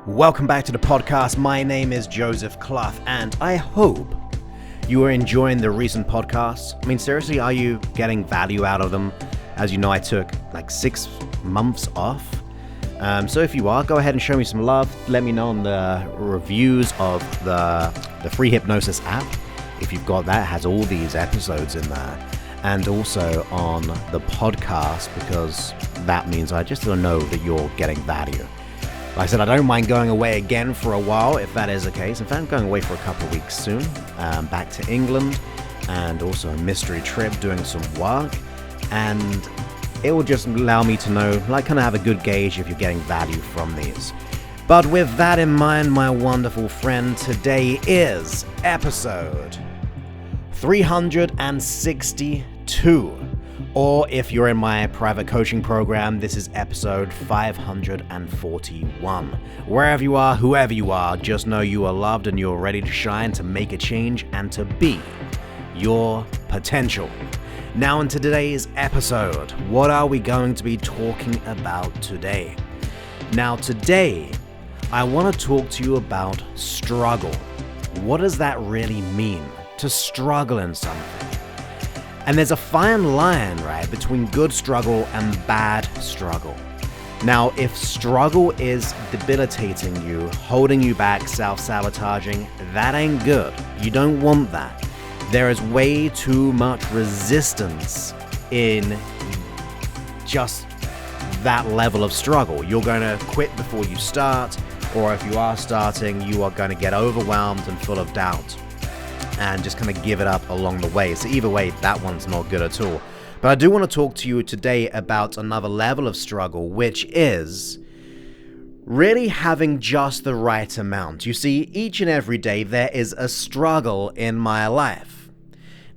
Welcome back to the podcast. My name is Joseph Clough, and I hope you are enjoying the recent podcasts. I mean, seriously, are you getting value out of them? As you know, I took like 6 months off. So if you are, go ahead and show me some love. Let me know on the reviews of the free Hypnosis app. If you've got that, it has all these episodes in there. And also on the podcast, because that means I just don't know that you're getting value. Like I said, I don't mind going away again for a while, if that is the case. In fact, I'm going away for a couple of weeks soon, back to England, and also a mystery trip, doing some work. And it will just allow me to know, like, kind of have a good gauge if you're getting value from these. But with that in mind, my wonderful friend, today is episode 362. Or if you're in my private coaching program, this is episode 541. Wherever you are, whoever you are, just know you are loved and you're ready to shine, to make a change, and to be your potential. Now into today's episode, what are we going to be talking about today? Now today, I want to talk to you about struggle. What does that really mean, to struggle in something? And there's a fine line, right, between good struggle and bad struggle. Now, if struggle is debilitating you, holding you back, self-sabotaging, that ain't good. You don't want that. There is way too much resistance in just that level of struggle. You're going to quit before you start, or if you are starting, you are going to get overwhelmed and full of doubt and just kind of give it up along the way. So either way, that one's not good at all. But I do want to talk to you today about another level of struggle, which is really having just the right amount. You see, each and every day there is a struggle in my life.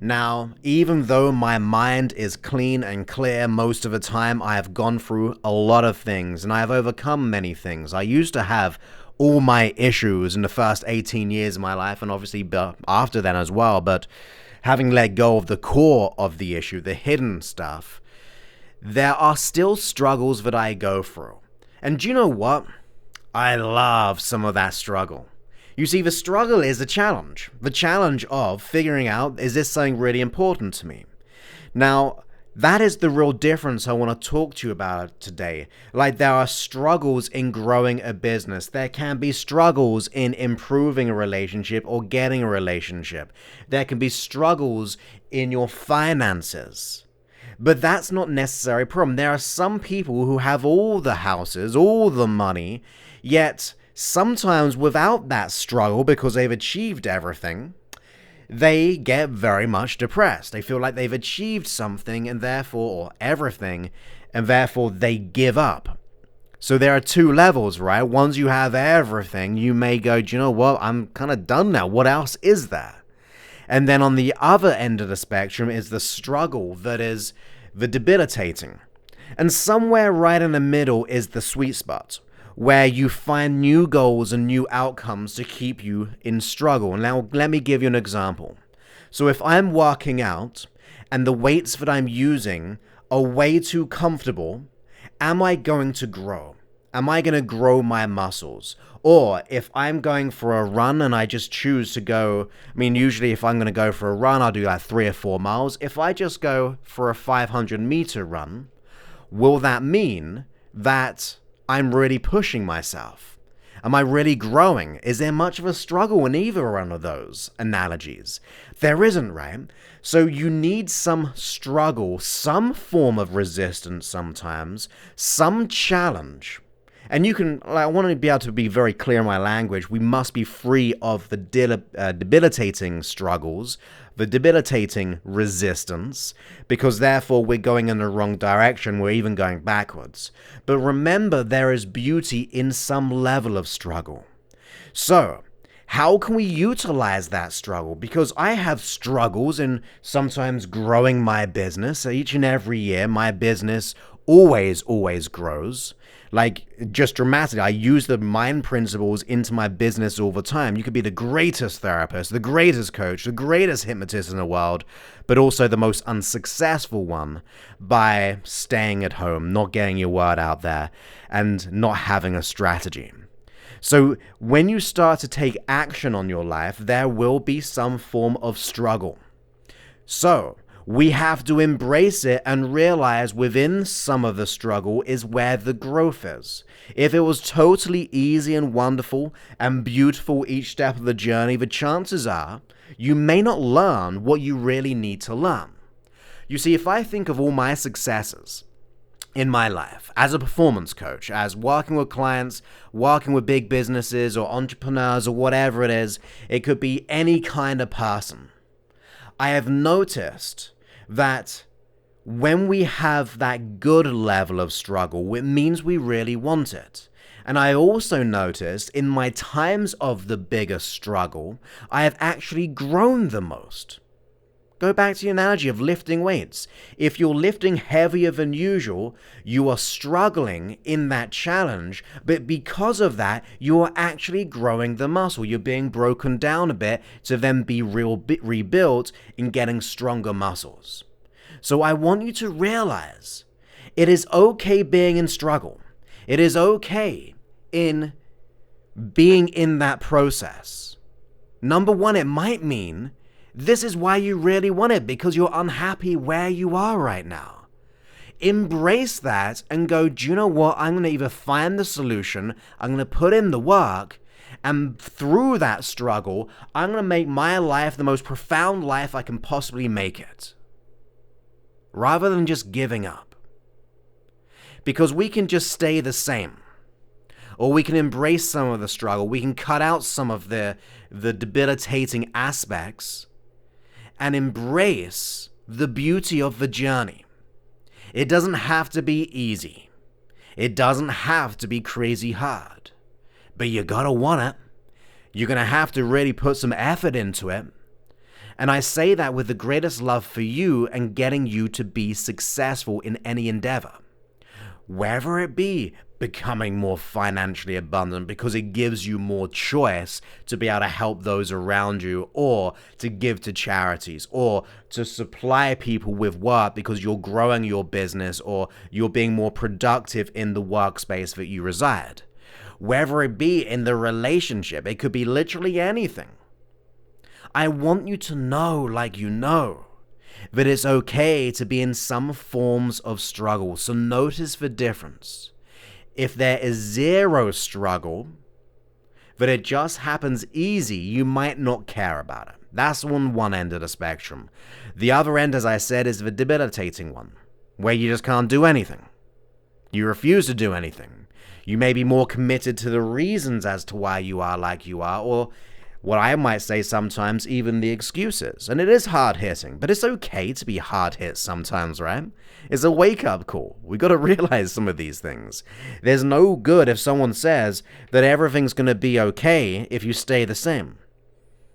Now, even though my mind is clean and clear most of the time, I have gone through a lot of things and I have overcome many things. I used to have all my issues in the first 18 years of my life, and obviously after then as well, but having let go of the core of the issue, the hidden stuff, there are still struggles that I go through. And do you know what? I love some of that struggle. You see, the struggle is the challenge of figuring out, is this something really important to me? Now, that is the real difference I want to talk to you about today. Like, there are struggles in growing a business. There can be struggles in improving a relationship or getting a relationship. There can be struggles in your finances. But that's not necessarily a problem. There are some people who have all the houses, all the money, yet sometimes without that struggle, because they've achieved everything, they get very much depressed. They feel like they've achieved something and therefore, or everything, and therefore they give up. So there are two levels, right? Once you have everything, you may go, do you know what? I'm kind of done now. What else is there? And then on the other end of the spectrum is the struggle that is the debilitating. And somewhere right in the middle is the sweet spot, where you find new goals and new outcomes to keep you in struggle. Now, let me give you an example. So if I'm working out and the weights that I'm using are way too comfortable, am I going to grow? Am I going to grow my muscles? Or if I'm going for a run and I just choose to go, usually if I'm going to go for a run, I'll do like 3 or 4 miles. If I just go for a 500-meter run, will that mean that I'm really pushing myself? Am I really growing? Is there much of a struggle in either one of those analogies? There isn't, right? So you need some struggle, some form of resistance sometimes, some challenge. And you can, I want to be able to be very clear in my language, we must be free of the debilitating struggles, the debilitating resistance, because therefore we're going in the wrong direction, we're even going backwards. But remember, there is beauty in some level of struggle. So, how can we utilize that struggle? Because I have struggles in sometimes growing my business. Each and every year, my business always grows. Like, just dramatically, I use the mind principles into my business all the time. You could be the greatest therapist, the greatest coach, the greatest hypnotist in the world, but also the most unsuccessful one by staying at home, not getting your word out there, and not having a strategy. So when you start to take action on your life, there will be some form of struggle. So we have to embrace it and realize within some of the struggle is where the growth is. If it was totally easy and wonderful and beautiful each step of the journey, the chances are you may not learn what you really need to learn. You see, if I think of all my successes in my life as a performance coach, as working with clients, working with big businesses or entrepreneurs or whatever it is, it could be any kind of person. I have noticed that when we have that good level of struggle, it means we really want it. And I also noticed in my times of the biggest struggle, I have actually grown the most. Go back to the analogy of lifting weights. If you're lifting heavier than usual, you are struggling in that challenge, but because of that, you are actually growing the muscle. You're being broken down a bit to then be rebuilt in getting stronger muscles. So I want you to realize it is okay being in struggle. It is okay in being in that process. Number one, it might mean this is why you really want it, because you're unhappy where you are right now. Embrace that and go, do you know what? I'm going to either find the solution, I'm going to put in the work, and through that struggle, I'm going to make my life the most profound life I can possibly make it. Rather than just giving up. Because we can just stay the same. Or we can embrace some of the struggle. We can cut out some of the debilitating aspects and embrace the beauty of the journey. It doesn't have to be easy. It doesn't have to be crazy hard. But you gotta want it. You're gonna have to really put some effort into it. And I say that with the greatest love for you and getting you to be successful in any endeavor. Wherever it be, becoming more financially abundant because it gives you more choice to be able to help those around you, or to give to charities, or to supply people with work because you're growing your business, or you're being more productive in the workspace that you reside. Whether it be in the relationship, it could be literally anything. I want you to know, like you know, that it's okay to be in some forms of struggle. So notice the difference. If there is zero struggle, but it just happens easy, you might not care about it. That's on one end of the spectrum. The other end, as I said, is the debilitating one, where you just can't do anything. You refuse to do anything. You may be more committed to the reasons as to why you are like you are, or what I might say sometimes, even the excuses. And it is hard-hitting, but it's okay to be hard-hit sometimes, right? It's a wake-up call. We got to realize some of these things. There's no good if someone says that everything's going to be okay if you stay the same.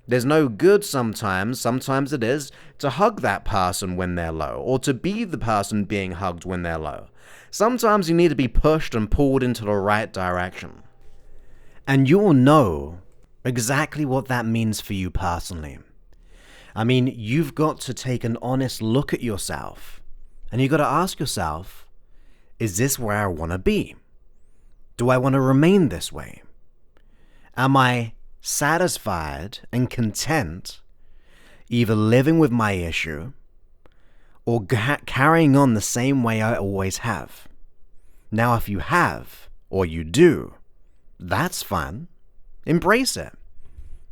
There's no good sometimes it is, to hug that person when they're low, or to be the person being hugged when they're low. Sometimes you need to be pushed and pulled into the right direction. And you'll know exactly what that means for you personally. I mean, you've got to take an honest look at yourself, and you've got to ask yourself, is this where I want to be? Do I want to remain this way? Am I satisfied and content either living with my issue or carrying on the same way I always have? Now, if you have, or you do, that's fun. Embrace it.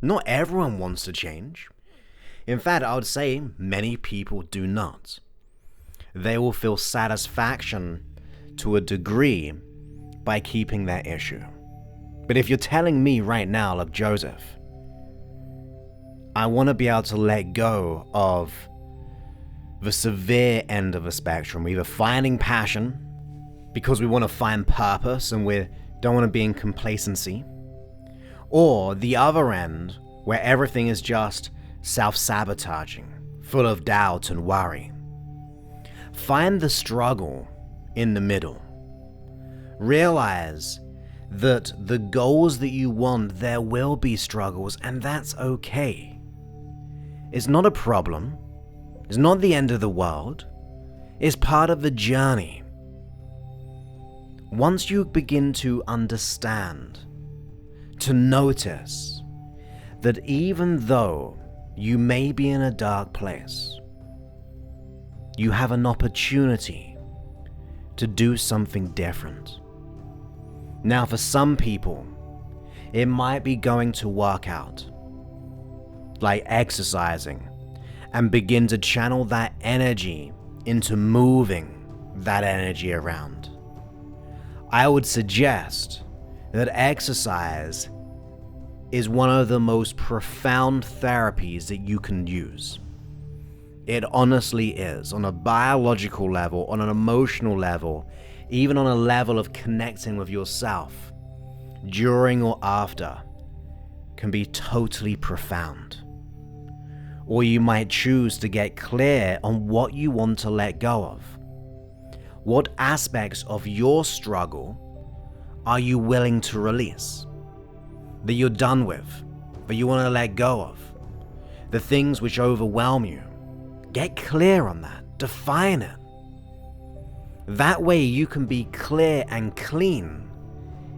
Not everyone wants to change. In fact, I would say many people do not. They will feel satisfaction to a degree by keeping their issue. But if you're telling me right now, look, Joseph, I want to be able to let go of the severe end of the spectrum, either finding passion because we want to find purpose and we don't want to be in complacency, or the other end where everything is just self-sabotaging, full of doubt and worry. Find the struggle in the middle. Realize that the goals that you want, there will be struggles, and that's okay. It's not a problem. It's not the end of the world. It's part of the journey. Once you begin to understand to notice that even though you may be in a dark place, you have an opportunity to do something different. Now, for some people, it might be going to work out, like exercising, and begin to channel that energy into moving that energy around. I would suggest that exercise is one of the most profound therapies that you can use. It honestly is, on a biological level, on an emotional level, even on a level of connecting with yourself, during or after, can be totally profound. Or you might choose to get clear on what you want to let go of. What aspects of your struggle are you willing to release? That you're done with, that you want to let go of? The things which overwhelm you. Get clear on that. Define it. That way you can be clear and clean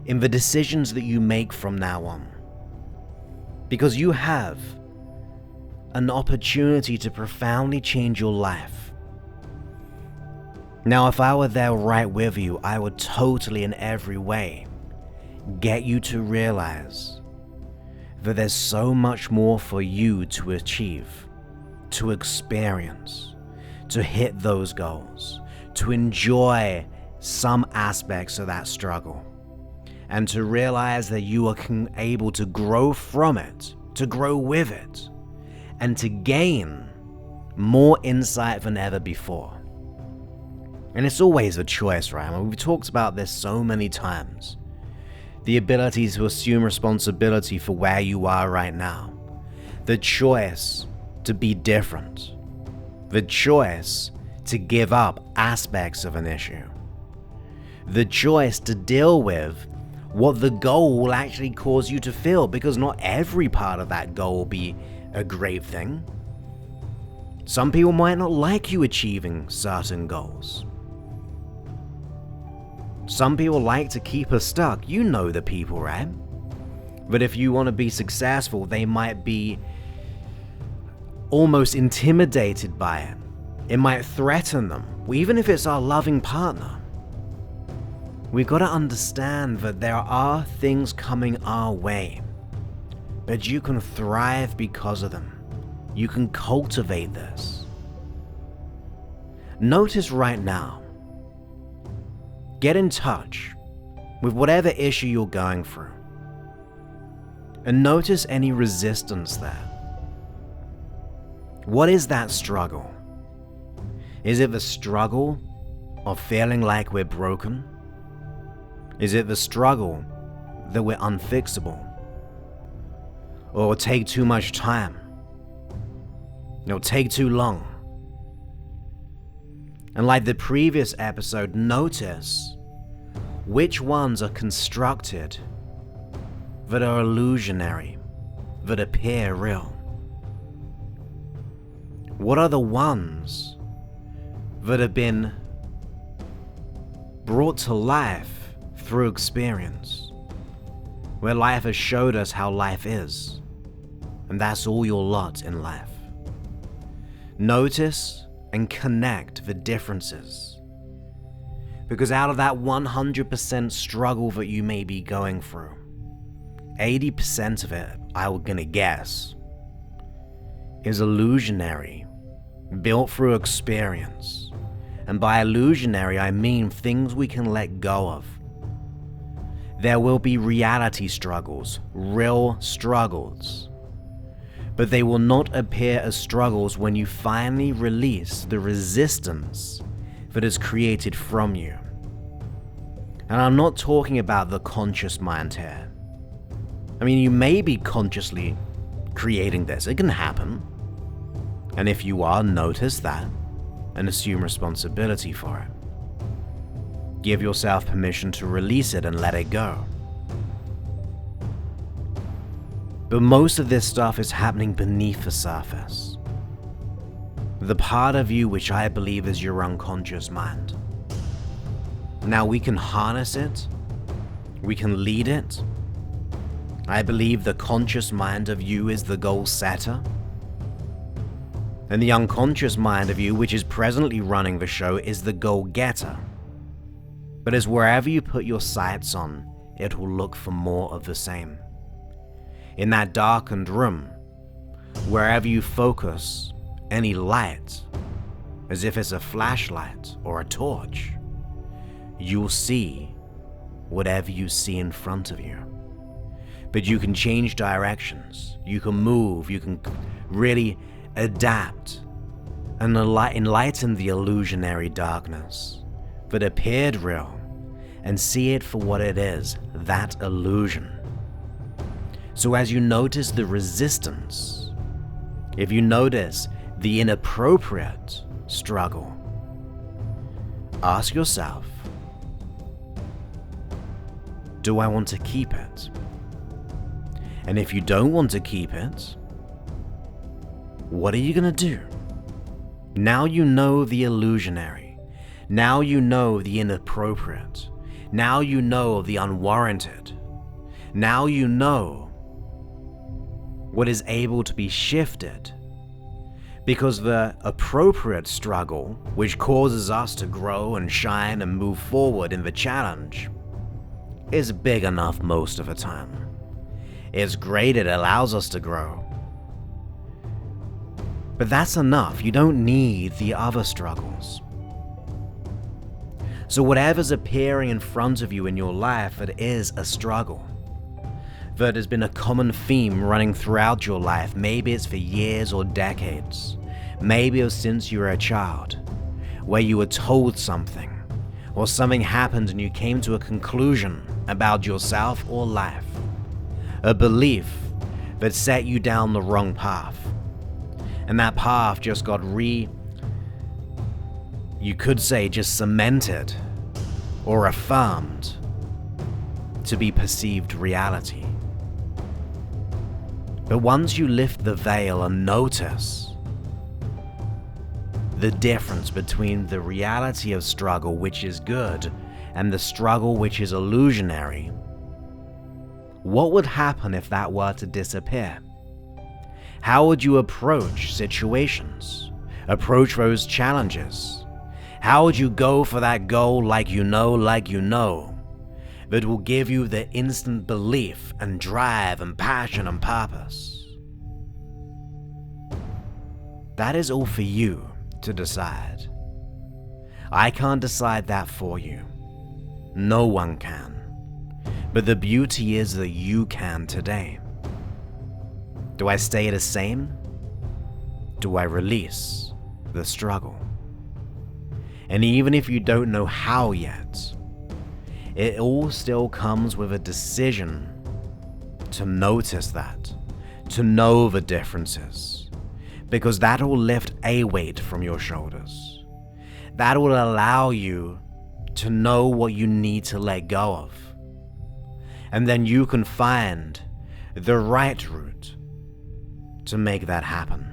in the decisions that you make from now on. Because you have an opportunity to profoundly change your life. Now, if I were there right with you, I would totally, in every way, get you to realize that there's so much more for you to achieve, to experience, to hit those goals, to enjoy some aspects of that struggle, and to realize that you are able to grow from it, to grow with it, and to gain more insight than ever before. And it's always a choice, right? I mean, we've talked about this so many times. The ability to assume responsibility for where you are right now. The choice to be different. The choice to give up aspects of an issue. The choice to deal with what the goal will actually cause you to feel, because not every part of that goal will be a great thing. Some people might not like you achieving certain goals. Some people like to keep us stuck. You know the people, right? But if you want to be successful, they might be almost intimidated by it. It might threaten them, even if it's our loving partner. We've got to understand that there are things coming our way, but you can thrive because of them. You can cultivate this. Notice right now, get in touch with whatever issue you're going through, and notice any resistance there. What is that struggle? Is it the struggle of feeling like we're broken? Is it the struggle that we're unfixable? Or it'll take too much time? It'll take too long? And like the previous episode, notice which ones are constructed, that are illusionary, that appear real. What are the ones that have been brought to life through experience, where life has showed us how life is, and that's all your lot in life? Notice and connect the differences, because out of that 100% struggle that you may be going through, 80% of it, I'm gonna guess, is illusionary, built through experience. And by illusionary, I mean things we can let go of. There will be reality struggles, real struggles, but they will not appear as struggles when you finally release the resistance that is created from you. And I'm not talking about the conscious mind here. I mean, you may be consciously creating this. It can happen. And if you are, notice that and assume responsibility for it. Give yourself permission to release it and let it go. But most of this stuff is happening beneath the surface. The part of you which I believe is your unconscious mind. Now we can harness it, we can lead it, I believe the conscious mind of you is the goal setter, and the unconscious mind of you, which is presently running the show, is the goal getter. But as wherever you put your sights on, it will look for more of the same. In that darkened room, wherever you focus any light, as if it's a flashlight or a torch, you'll see whatever you see in front of you. But you can change directions, you can move, you can really adapt and enlighten the illusionary darkness that appeared real and see it for what it is, that illusion. So as you notice the resistance, if you notice the inappropriate struggle, ask yourself, do I want to keep it? And if you don't want to keep it, what are you gonna do? Now you know the illusionary. Now you know the inappropriate. Now you know the unwarranted. Now you know what is able to be shifted, because the appropriate struggle, which causes us to grow and shine and move forward in the challenge, is big enough most of the time. It's great, it allows us to grow. But that's enough. You don't need the other struggles. So whatever's appearing in front of you in your life that is a struggle, that has been a common theme running throughout your life, maybe it's for years or decades, maybe it was since you were a child, where you were told something, or something happened and you came to a conclusion about yourself or life, a belief that set you down the wrong path. And that path just got you could say just cemented or affirmed to be perceived reality. But once you lift the veil and notice the difference between the reality of struggle, which is good, and the struggle which is illusionary, what would happen if that were to disappear? How would you approach situations? Approach those challenges? How would you go for that goal like you know, that will give you the instant belief and drive and passion and purpose? That is all for you to decide. I can't decide that for you. No one can. But the beauty is that you can today. Do I stay the same? Do I release the struggle? And even if you don't know how yet, it all still comes with a decision to notice that, to know the differences, because that will lift a weight from your shoulders. That will allow you to know what you need to let go of. And then you can find the right route to make that happen.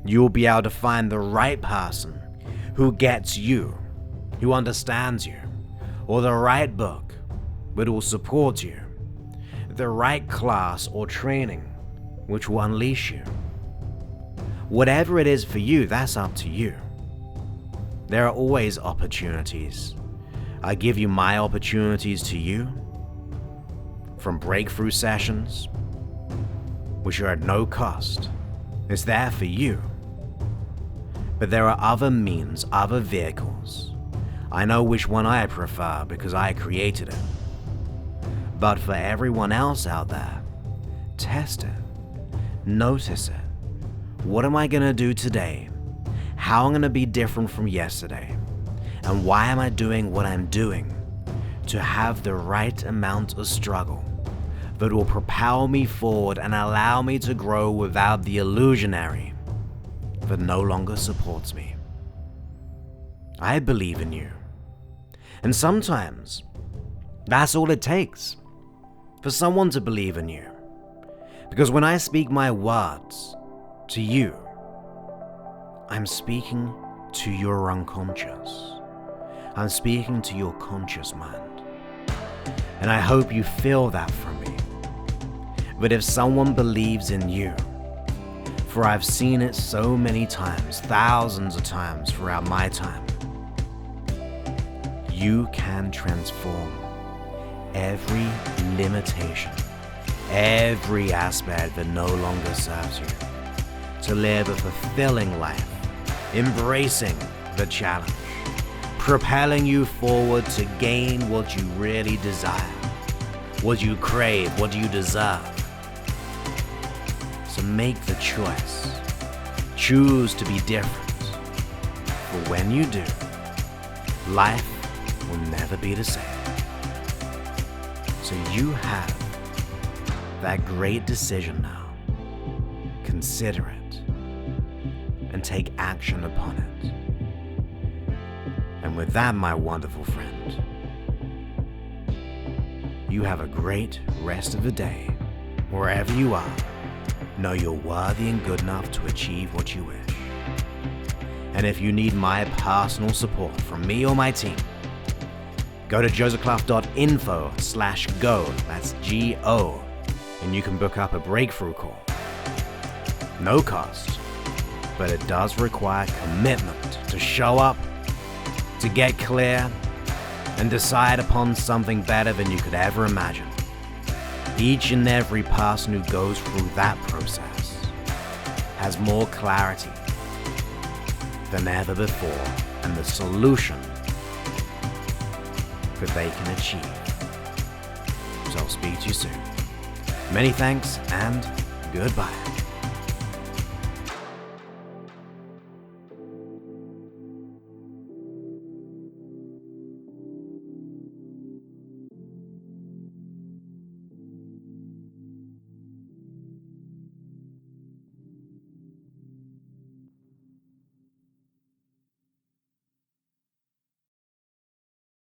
You'll be able to find the right person who gets you, who understands you, or the right book that will support you, the right class or training which will unleash you. Whatever it is for you, that's up to you. There are always opportunities. I give you my opportunities to you, from breakthrough sessions, which are at no cost. It's there for you. But there are other means, other vehicles. I know which one I prefer because I created it. But for everyone else out there, test it. Notice it. What am I gonna do today? How am I gonna be different from yesterday? And why am I doing what I'm doing? To have the right amount of struggle that will propel me forward and allow me to grow without the illusionary that no longer supports me. I believe in you. And sometimes that's all it takes, for someone to believe in you. Because when I speak my words to you, I'm speaking to your unconscious. I'm speaking to your conscious mind. And I hope you feel that from me. But if someone believes in you, for I've seen it so many times, thousands of times throughout my time, you can transform every limitation, every aspect that no longer serves you, to live a fulfilling life, embracing the challenge, propelling you forward to gain what you really desire, what you crave, what you deserve. So make the choice. Choose to be different. For when you do, life will never be the same. So you have that great decision now. Consider it and take action upon it. And with that, my wonderful friend, you have a great rest of the day. Wherever you are, know you're worthy and good enough to achieve what you wish. And if you need my personal support from me or my team, go to josephclough.info/go, that's G-O, and you can book up a breakthrough call. No cost, but it does require commitment to show up, to get clear, and decide upon something better than you could ever imagine. Each and every person who goes through that process has more clarity than ever before, and the solution that they can achieve. So I'll speak to you soon. Many thanks and goodbye.